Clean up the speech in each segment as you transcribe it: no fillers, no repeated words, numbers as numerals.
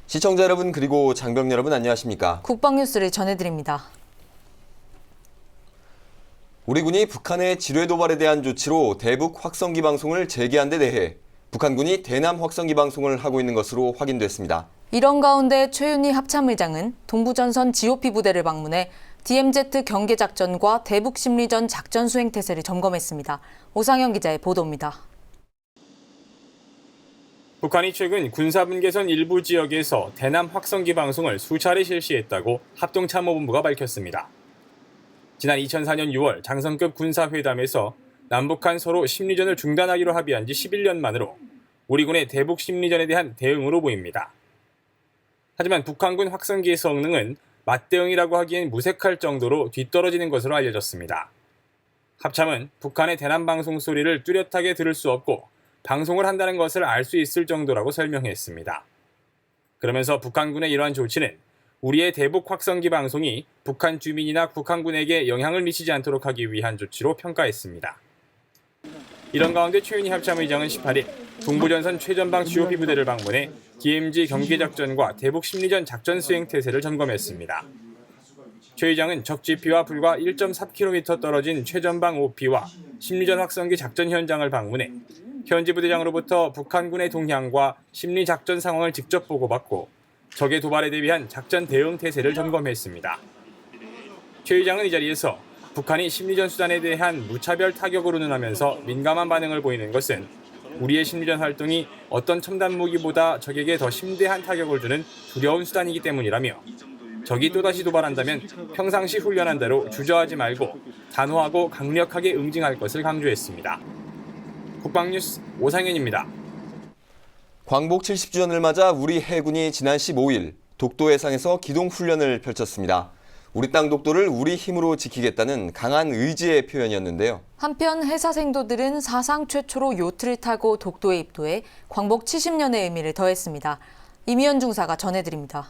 시청자 여러분 그리고 장병 여러분 안녕하십니까? 국방뉴스를 전해드립니다. 우리 군이 북한의 지뢰 도발에 대한 조치로 대북 확성기 방송을 재개한 데 대해 북한군이 대남 확성기 방송을 하고 있는 것으로 확인됐습니다. 이런 가운데 최윤희 합참의장은 동부전선 GOP 부대를 방문해 DMZ 경계작전과 대북 심리전 작전 수행 태세를 점검했습니다. 오상현 기자의 보도입니다. 북한이 최근 군사분계선 일부 지역에서 대남 확성기 방송을 수차례 실시했다고 합동참모본부가 밝혔습니다. 지난 2004년 6월 장성급 군사회담에서 남북한 서로 심리전을 중단하기로 합의한 지 11년 만으로 우리 군의 대북 심리전에 대한 대응으로 보입니다. 하지만 북한군 확성기의 성능은 맞대응이라고 하기엔 무색할 정도로 뒤떨어지는 것으로 알려졌습니다. 합참은 북한의 대남 방송 소리를 뚜렷하게 들을 수 없고 방송을 한다는 것을 알 수 있을 정도라고 설명했습니다. 그러면서 북한군의 이러한 조치는 우리의 대북 확성기 방송이 북한 주민이나 북한군에게 영향을 미치지 않도록 하기 위한 조치로 평가했습니다. 이런 가운데 최윤희 합참의장은 18일 동부전선 최전방 GOP 부대를 방문해 DMZ 경계작전과 대북 심리전 작전 수행 태세를 점검했습니다. 최 의장은 적지피와 불과 1.3km 떨어진 최전방 OP와 심리전 확성기 작전 현장을 방문해 현지 부대장으로부터 북한군의 동향과 심리 작전 상황을 직접 보고받고 적의 도발에 대비한 작전 대응 태세를 점검했습니다. 최 의장은 이 자리에서 북한이 심리전 수단에 대한 무차별 타격으로 능하면서 민감한 반응을 보이는 것은 우리의 심리전 활동이 어떤 첨단 무기보다 적에게 더 심대한 타격을 주는 두려운 수단이기 때문이라며 적이 또다시 도발한다면 평상시 훈련한 대로 주저하지 말고 단호하고 강력하게 응징할 것을 강조했습니다. 국방뉴스 오상현입니다. 광복 70주년을 맞아 우리 해군이 지난 15일 독도 해상에서 기동훈련을 펼쳤습니다. 우리 땅 독도를 우리 힘으로 지키겠다는 강한 의지의 표현이었는데요. 한편 해사생도들은 사상 최초로 요트를 타고 독도에 입도해 광복 70년의 의미를 더했습니다. 이미연 중사가 전해드립니다.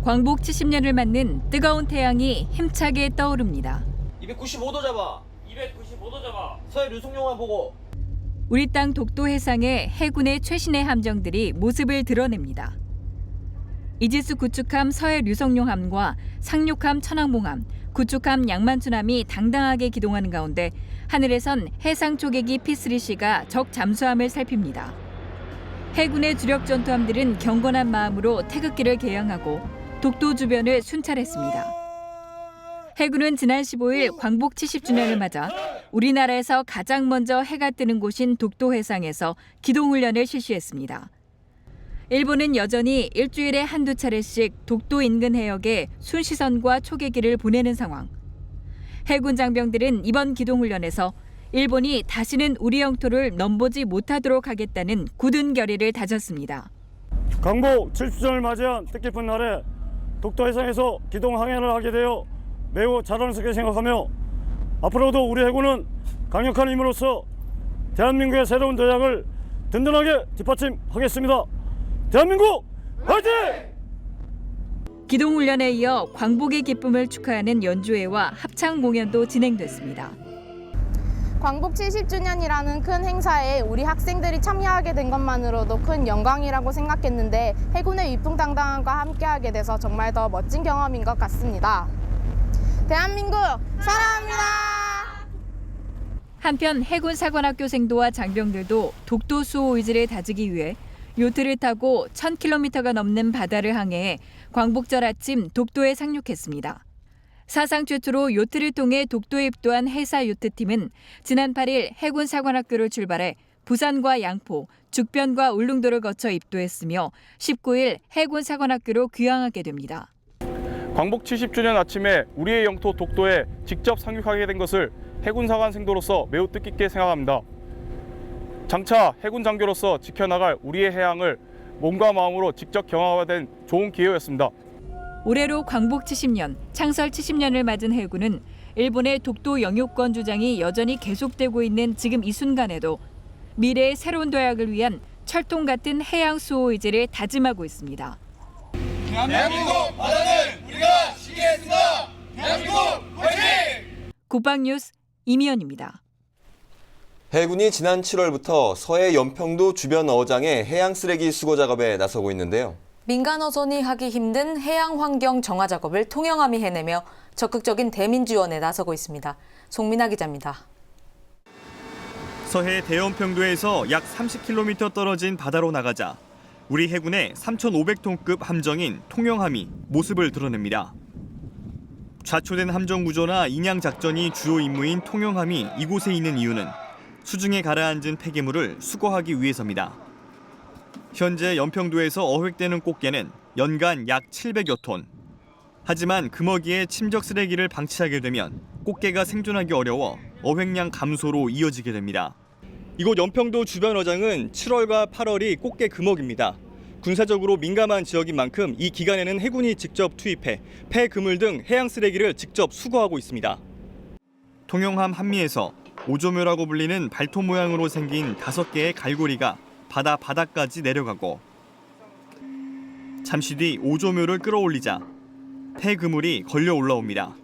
광복 70년을 맞는 뜨거운 태양이 힘차게 떠오릅니다. 295도 잡아. 295도 잡아. 서해 류승룡만 보고. 우리 땅 독도 해상에 해군의 최신의 함정들이 모습을 드러냅니다. 이지스 구축함 서해 류성룡함과 상륙함 천왕봉함, 구축함 양만춘함이 당당하게 기동하는 가운데 하늘에선 해상 초계기 P3C가 적 잠수함을 살핍니다. 해군의 주력 전투함들은 경건한 마음으로 태극기를 개양하고 독도 주변을 순찰했습니다. 해군은 지난 15일 광복 70주년을 맞아 우리나라에서 가장 먼저 해가 뜨는 곳인 독도 해상에서 기동훈련을 실시했습니다. 일본은 여전히 일주일에 한두 차례씩 독도 인근 해역에 순시선과 초계기를 보내는 상황. 해군 장병들은 이번 기동훈련에서 일본이 다시는 우리 영토를 넘보지 못하도록 하겠다는 굳은 결의를 다졌습니다. 광복 70주년을 맞이한 뜻깊은 날에 독도 해상에서 기동 항해를 하게 되어 매우 자랑스럽게 생각하며 앞으로도 우리 해군은 강력한 힘으로써 대한민국의 새로운 도약을 든든하게 뒷받침하겠습니다. 대한민국 화이팅! 기동훈련에 이어 광복의 기쁨을 축하하는 연주회와 합창 공연도 진행됐습니다. 광복 70주년이라는 큰 행사에 우리 학생들이 참여하게 된 것만으로도 큰 영광이라고 생각했는데 해군의 위풍당당함과 함께하게 돼서 정말 더 멋진 경험인 것 같습니다. 대한민국 사랑합니다. 한편 해군 사관학교 생도와 장병들도 독도 수호 의지를 다지기 위해 요트를 타고 1000km가 넘는 바다를 항해해 광복절 아침 독도에 상륙했습니다. 사상 최초로 요트를 통해 독도에 입도한 해사 요트팀은 지난 8일 해군 사관학교를 출발해 부산과 양포, 죽변과 울릉도를 거쳐 입도했으며 19일 해군 사관학교로 귀향하게 됩니다. 광복 70주년 아침에 우리의 영토 독도에 직접 상륙하게 된 것을 해군 사관생도로서 매우 뜻깊게 생각합니다. 장차 해군 장교로서 지켜나갈 우리의 해양을 몸과 마음으로 직접 경험하게 된 좋은 기회였습니다. 올해로 광복 70년, 창설 70년을 맞은 해군은 일본의 독도 영유권 주장이 여전히 계속되고 있는 지금 이 순간에도 미래의 새로운 도약을 위한 철통 같은 해양 수호 의지를 다짐하고 있습니다. 대한민국 바다는 우리가 지키겠습니다. 대한민국 화이팅! 국방뉴스 이미연입니다. 해군이 지난 7월부터 서해 연평도 주변 어장의 해양 쓰레기 수거 작업에 나서고 있는데요. 민간 어선이 하기 힘든 해양 환경 정화 작업을 통영함이 해내며 적극적인 대민 지원에 나서고 있습니다. 송민아 기자입니다. 서해 대연평도에서 약 30km 떨어진 바다로 나가자 우리 해군의 3,500톤급 함정인 통영함이 모습을 드러냅니다. 좌초된 함정 구조나 인양 작전이 주요 임무인 통영함이 이곳에 있는 이유는 수중에 가라앉은 폐기물을 수거하기 위해서입니다. 현재 연평도에서 어획되는 꽃게는 연간 약 700여 톤. 하지만 금어기에 침적 쓰레기를 방치하게 되면 꽃게가 생존하기 어려워 어획량 감소로 이어지게 됩니다. 이곳 연평도 주변 어장은 7월과 8월이 꽃게 금어기입니다. 군사적으로 민감한 지역인 만큼 이 기간에는 해군이 직접 투입해 폐, 그물 등 해양 쓰레기를 직접 수거하고 있습니다. 통영함 한미에서 오조묘라고 불리는 발톱 모양으로 생긴 5개의 갈고리가 바다 바닥까지 내려가고 잠시 뒤 오조묘를 끌어올리자 폐 그물이 걸려 올라옵니다.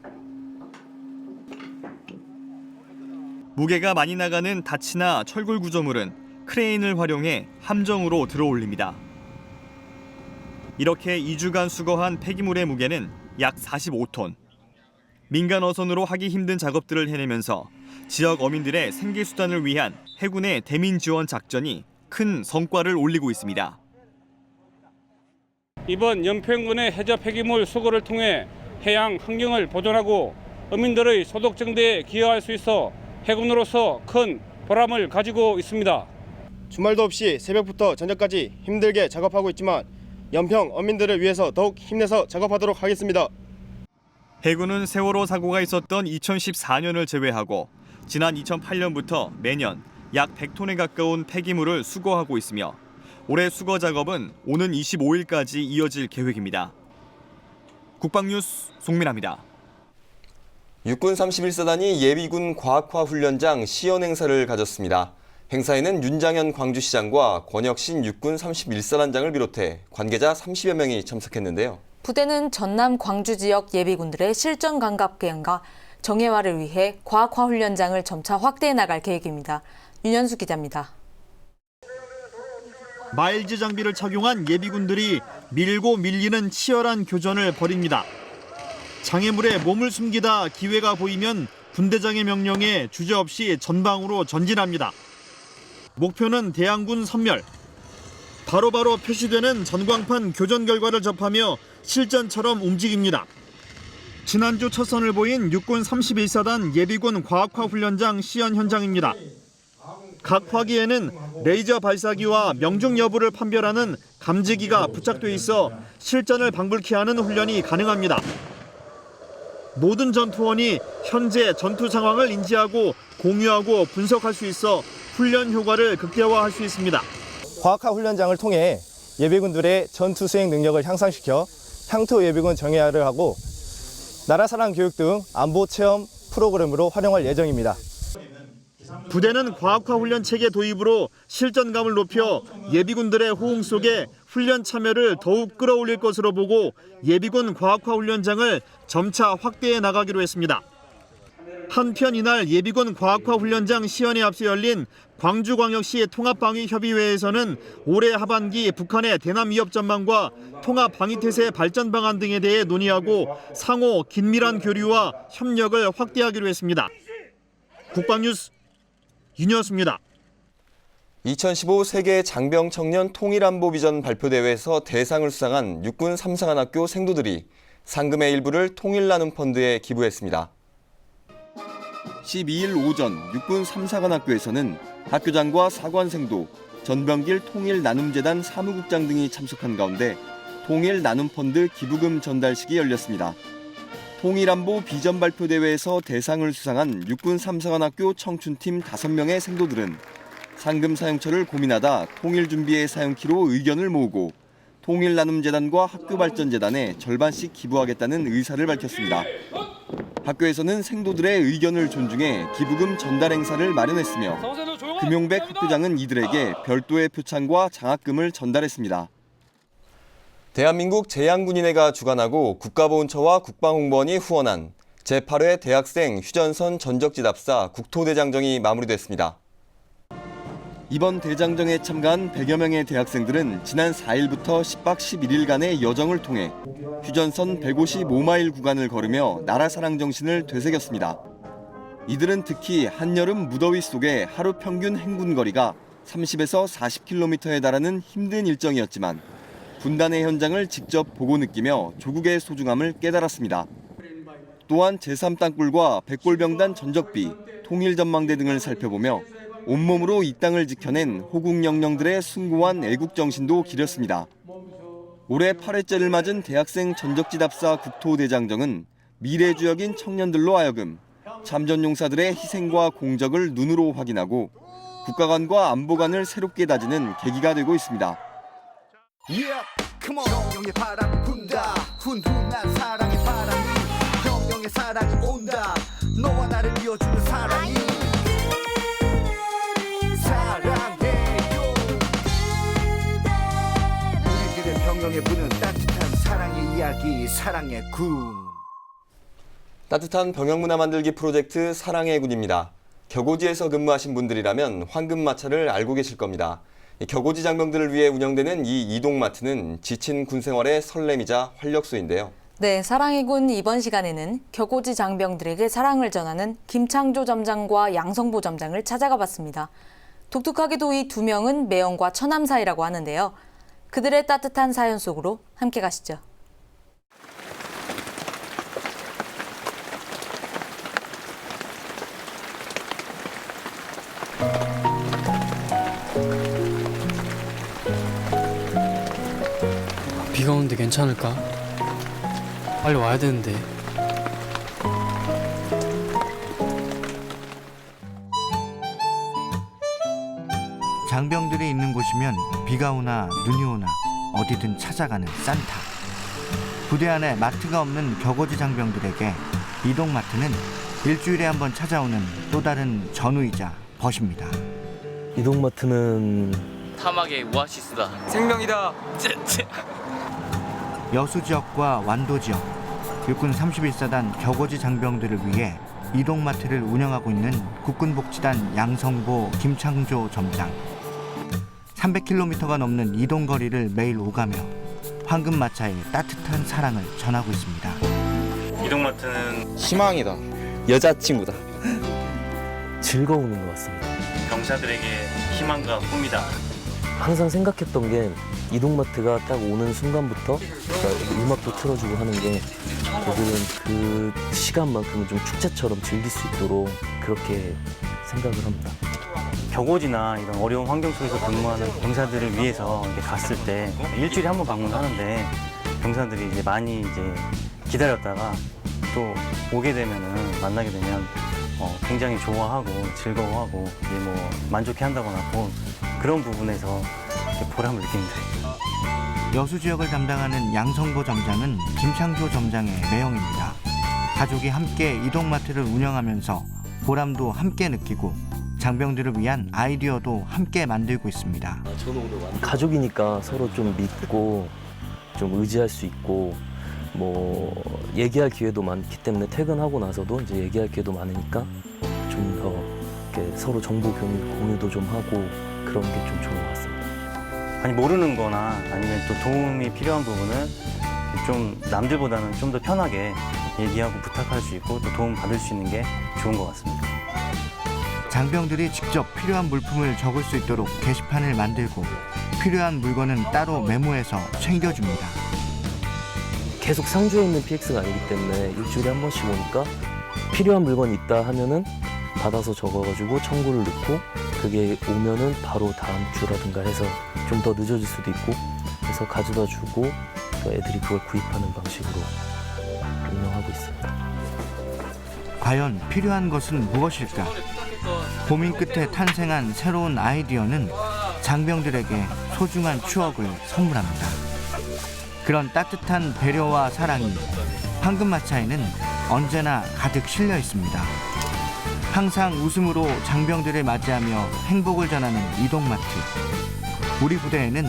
무게가 많이 나가는 닻이나 철골 구조물은 크레인을 활용해 함정으로 들어올립니다. 이렇게 2주간 수거한 폐기물의 무게는 약 45톤. 민간 어선으로 하기 힘든 작업들을 해내면서 지역 어민들의 생계 수단을 위한 해군의 대민 지원 작전이 큰 성과를 올리고 있습니다. 이번 연평군의 해저 폐기물 수거를 통해 해양 환경을 보존하고 어민들의 소득 증대에 기여할 수 있어 해군으로서 큰 보람을 가지고 있습니다. 주말도 없이 새벽부터 저녁까지 힘들게 작업하고 있지만 연평 어민들을 위해서 더욱 힘내서 작업하도록 하겠습니다. 해군은 세월호 사고가 있었던 2014년을 제외하고 지난 2008년부터 매년 약 100톤에 가까운 폐기물을 수거하고 있으며 올해 수거 작업은 오는 25일까지 이어질 계획입니다. 국방뉴스 송민아입니다. 육군 31사단이 예비군 과학화 훈련장 시연 행사를 가졌습니다. 행사에는 윤장현 광주시장과 권혁신 육군 31사단장을 비롯해 관계자 30여 명이 참석했는데요. 부대는 전남 광주 지역 예비군들의 실전 감각 개량과 정예화를 위해 과학화 훈련장을 점차 확대해 나갈 계획입니다. 윤현수 기자입니다. 마일즈 장비를 착용한 예비군들이 밀고 밀리는 치열한 교전을 벌입니다. 장애물에 몸을 숨기다 기회가 보이면 군대장의 명령에 주저없이 전방으로 전진합니다. 목표는 대항군 섬멸. 바로바로 표시되는 전광판 교전 결과를 접하며 실전처럼 움직입니다. 지난주 첫 선을 보인 육군 31사단 예비군 과학화 훈련장 시연 현장입니다. 각 화기에는 레이저 발사기와 명중 여부를 판별하는 감지기가 부착돼 있어 실전을 방불케 하는 훈련이 가능합니다. 모든 전투원이 현재 전투 상황을 인지하고 공유하고 분석할 수 있어 훈련 효과를 극대화할 수 있습니다. 과학화 훈련장을 통해 예비군들의 전투 수행 능력을 향상시켜 향토 예비군 정예화를 하고 나라 사랑 교육 등 안보 체험 프로그램으로 활용할 예정입니다. 부대는 과학화 훈련 체계 도입으로 실전감을 높여 예비군들의 호응 속에 훈련 참여를 더욱 끌어올릴 것으로 보고 예비군 과학화 훈련장을 점차 확대해 나가기로 했습니다. 한편 이날 예비군 과학화 훈련장 시연에 앞서 열린 광주광역시 통합방위협의회에서는 올해 하반기 북한의 대남 위협 전망과 통합방위태세 발전 방안 등에 대해 논의하고 상호 긴밀한 교류와 협력을 확대하기로 했습니다. 국방뉴스 윤여수입니다. 2015 세계 장병 청년 통일안보 비전 발표대회에서 대상을 수상한 육군 3사관학교 생도들이 상금의 일부를 통일나눔펀드에 기부했습니다. 12일 오전 육군 3사관학교에서는 학교장과 사관생도, 전병길 통일나눔재단 사무국장 등이 참석한 가운데 통일나눔펀드 기부금 전달식이 열렸습니다. 통일안보 비전 발표대회에서 대상을 수상한 육군 3사관학교 청춘팀 5명의 생도들은 상금 사용처를 고민하다 통일준비에 사용키로 의견을 모으고 통일나눔재단과 학교발전재단에 절반씩 기부하겠다는 의사를 밝혔습니다. 학교에서는 생도들의 의견을 존중해 기부금 전달 행사를 마련했으며 금용백 학교장은 이들에게 별도의 표창과 장학금을 전달했습니다. 대한민국 제양군인회가 주관하고 국가보훈처와 국방홍보원이 후원한 제8회 대학생 휴전선 전적지답사 국토대장정이 마무리됐습니다. 이번 대장정에 참가한 100여 명의 대학생들은 지난 4일부터 10박 11일간의 여정을 통해 휴전선 155마일 구간을 걸으며 나라 사랑 정신을 되새겼습니다. 이들은 특히 한여름 무더위 속에 하루 평균 행군 거리가 30에서 40km에 달하는 힘든 일정이었지만 분단의 현장을 직접 보고 느끼며 조국의 소중함을 깨달았습니다. 또한 제3땅굴과 백골병단 전적비, 통일전망대 등을 살펴보며 온몸으로 이 땅을 지켜낸 호국영령들의 숭고한 애국정신도 기렸습니다. 올해 8회째를 맞은 대학생 전적지답사 국토대장정은 미래주역인 청년들로 하여금 참전용사들의 희생과 공적을 눈으로 확인하고 국가관과 안보관을 새롭게 다지는 계기가 되고 있습니다. 영영의 바람이 분다. 훈훈한 사랑의 바람이 영영의 사랑이 온다. 너와 나를 이어주는 사랑이 사랑해요. 우리들의 병영에 부는 따뜻한 사랑의 이야기 사랑의 군. 따뜻한 병영문화 만들기 프로젝트 사랑의 군입니다. 격오지에서 근무하신 분들이라면 황금마차를 알고 계실 겁니다. 격오지 장병들을 위해 운영되는 이 이동마트는 지친 군 생활의 설렘이자 활력소인데요. 네, 사랑의 군 이번 시간에는 격오지 장병들에게 사랑을 전하는 김창조 점장과 양성보 점장을 찾아가 봤습니다. 독특하게도 이 두 명은 매형과 처남 사이라고 하는데요. 그들의 따뜻한 사연 속으로 함께 가시죠. 비가 오는데 괜찮을까? 빨리 와야 되는데. 장병들이 있는 곳이면 비가 오나 눈이 오나 어디든 찾아가는 산타. 부대 안에 마트가 없는 격오지 장병들에게 이동마트는 일주일에 한 번 찾아오는 또 다른 전우이자 벗입니다. 이동마트는 사막의 오아시스다. 생명이다. 여수 지역과 완도 지역, 육군 31사단 격오지 장병들을 위해 이동마트를 운영하고 있는 국군복지단 양성보 김창조 점장. 300km가 넘는 이동거리를 매일 오가며 황금마차에 따뜻한 사랑을 전하고 있습니다. 이동마트는 희망이다. 여자친구다. 즐거움인 것 같습니다. 병사들에게 희망과 꿈이다. 항상 생각했던 게 이동마트가 딱 오는 순간부터 음악도 틀어주고 하는 게 저들은 그 시간만큼은 좀 축제처럼 즐길 수 있도록 그렇게 생각을 합니다. 격오지나 이런 어려운 환경 속에서 근무하는 병사들을 위해서 이렇게 갔을 때 일주일에 한 번 방문하는데 병사들이 이제 많이 이제 기다렸다가 또 오게 되면은 만나게 되면 굉장히 좋아하고 즐거워하고 이제 뭐 만족해 한다거나 뭐 그런 부분에서 보람을 느낍니다. 여수 지역을 담당하는 양성보 점장은 김창조 점장의 매형입니다. 가족이 함께 이동마트를 운영하면서 보람도 함께 느끼고 장병들을 위한 아이디어도 함께 만들고 있습니다. 가족이니까 서로 좀 믿고 좀 의지할 수 있고 뭐 얘기할 기회도 많기 때문에 퇴근하고 나서도 이제 얘기할 기회도 많으니까 좀 더 이렇게 서로 정보 공유도 좀 하고 그런 게 좀 좋은 것 같습니다. 아니 모르는 거나 아니면 또 도움이 필요한 부분은 좀 남들보다는 좀 더 편하게 얘기하고 부탁할 수 있고 또 도움 받을 수 있는 게 좋은 것 같습니다. 장병들이 직접 필요한 물품을 적을 수 있도록 게시판을 만들고 필요한 물건은 따로 메모해서 챙겨줍니다. 계속 상주에 있는 PX가 아니기 때문에 일주일에 한 번씩 오니까 필요한 물건이 있다 하면은 받아서 적어가지고 청구를 넣고 그게 오면은 바로 다음 주라든가 해서 좀 더 늦어질 수도 있고 해서 가져다 주고 애들이 그걸 구입하는 방식으로 운영하고 있습니다. 과연 필요한 것은 무엇일까? 고민 끝에 탄생한 새로운 아이디어는 장병들에게 소중한 추억을 선물합니다. 그런 따뜻한 배려와 사랑이 황금마차에는 언제나 가득 실려 있습니다. 항상 웃음으로 장병들을 맞이하며 행복을 전하는 이동마트. 우리 부대에는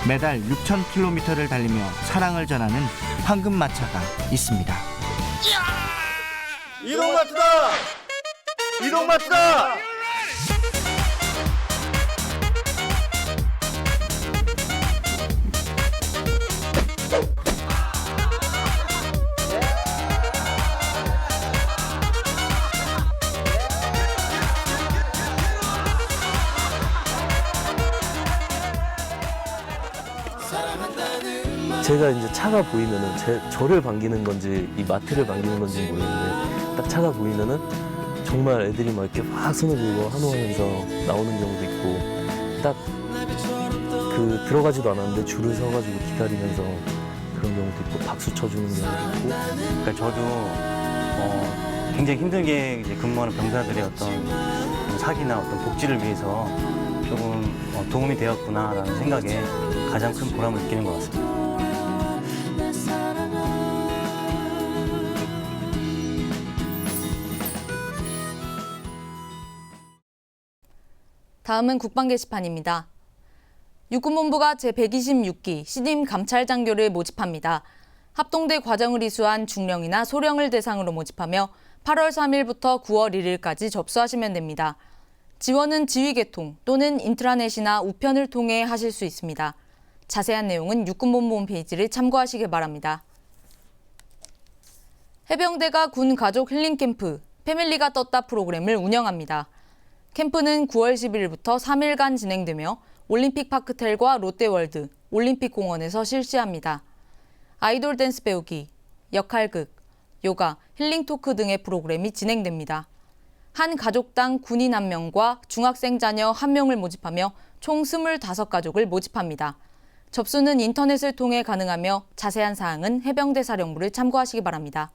매달 6,000km를 달리며 사랑을 전하는 황금마차가 있습니다. 이동마트다! 이동마트다! 제가 이제 차가 보이면은 저를 반기는 건지 이 마트를 반기는 건지 모르겠는데 딱 차가 보이면은 정말 애들이 막 이렇게 막 손을 들고 환호하면서 나오는 경우도 있고 딱 들어가지도 않았는데 줄을 서가지고 기다리면서 그런 경우도 있고 박수 쳐주는 경우도 있고. 그러니까 저도 굉장히 힘들게 이제 근무하는 병사들의 어떤 사기나 어떤 복지를 위해서 조금 도움이 되었구나라는 생각에 가장 큰 보람을 느끼는 것 같습니다. 다음은 국방 게시판입니다. 육군본부가 제126기 신임 감찰장교를 모집합니다. 합동대 과정을 이수한 중령이나 소령을 대상으로 모집하며 8월 3일부터 9월 1일까지 접수하시면 됩니다. 지원은 지휘계통 또는 인트라넷이나 우편을 통해 하실 수 있습니다. 자세한 내용은 육군본부 홈페이지를 참고하시길 바랍니다. 해병대가 군 가족 힐링 캠프 패밀리가 떴다 프로그램을 운영합니다. 캠프는 9월 10일부터 3일간 진행되며 올림픽 파크텔과 롯데월드, 올림픽공원에서 실시합니다. 아이돌 댄스 배우기, 역할극, 요가, 힐링 토크 등의 프로그램이 진행됩니다. 한 가족당 군인 1명과 중학생 자녀 1명을 모집하며 총 25가족을 모집합니다. 접수는 인터넷을 통해 가능하며 자세한 사항은 해병대 사령부를 참고하시기 바랍니다.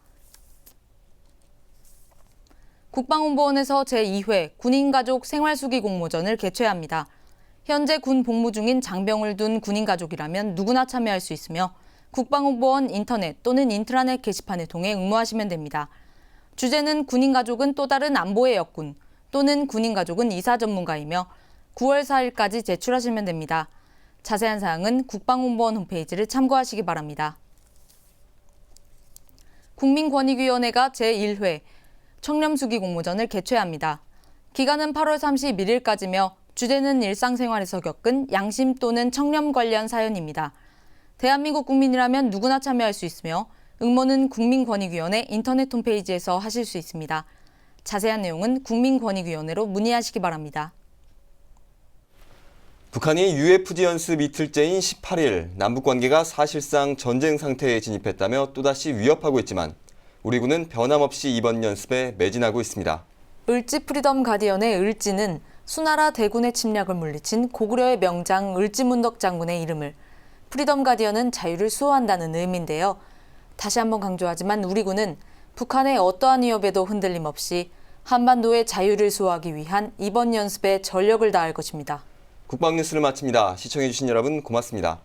국방홍보원에서 제2회 군인가족 생활수기 공모전을 개최합니다. 현재 군 복무 중인 장병을 둔 군인가족이라면 누구나 참여할 수 있으며 국방홍보원 인터넷 또는 인트라넷 게시판을 통해 응모하시면 됩니다. 주제는 군인가족은 또 다른 안보의 역군 또는 군인가족은 이사 전문가이며 9월 4일까지 제출하시면 됩니다. 자세한 사항은 국방홍보원 홈페이지를 참고하시기 바랍니다. 국민권익위원회가 제1회 청렴수기 공모전을 개최합니다. 기간은 8월 31일까지며 주제는 일상생활에서 겪은 양심 또는 청렴 관련 사연입니다. 대한민국 국민이라면 누구나 참여할 수 있으며 응모는 국민권익위원회 인터넷 홈페이지에서 하실 수 있습니다. 자세한 내용은 국민권익위원회로 문의하시기 바랍니다. 북한이 UFG 연습 이틀째인 18일 남북관계가 사실상 전쟁 상태에 진입했다며 또다시 위협하고 있지만 우리 군은 변함없이 이번 연습에 매진하고 있습니다. 을지 프리덤 가디언의 을지는 수나라 대군의 침략을 물리친 고구려의 명장 을지문덕 장군의 이름을, 프리덤 가디언은 자유를 수호한다는 의미인데요. 다시 한번 강조하지만 우리 군은 북한의 어떠한 위협에도 흔들림 없이 한반도의 자유를 수호하기 위한 이번 연습에 전력을 다할 것입니다. 국방뉴스를 마칩니다. 시청해주신 여러분 고맙습니다.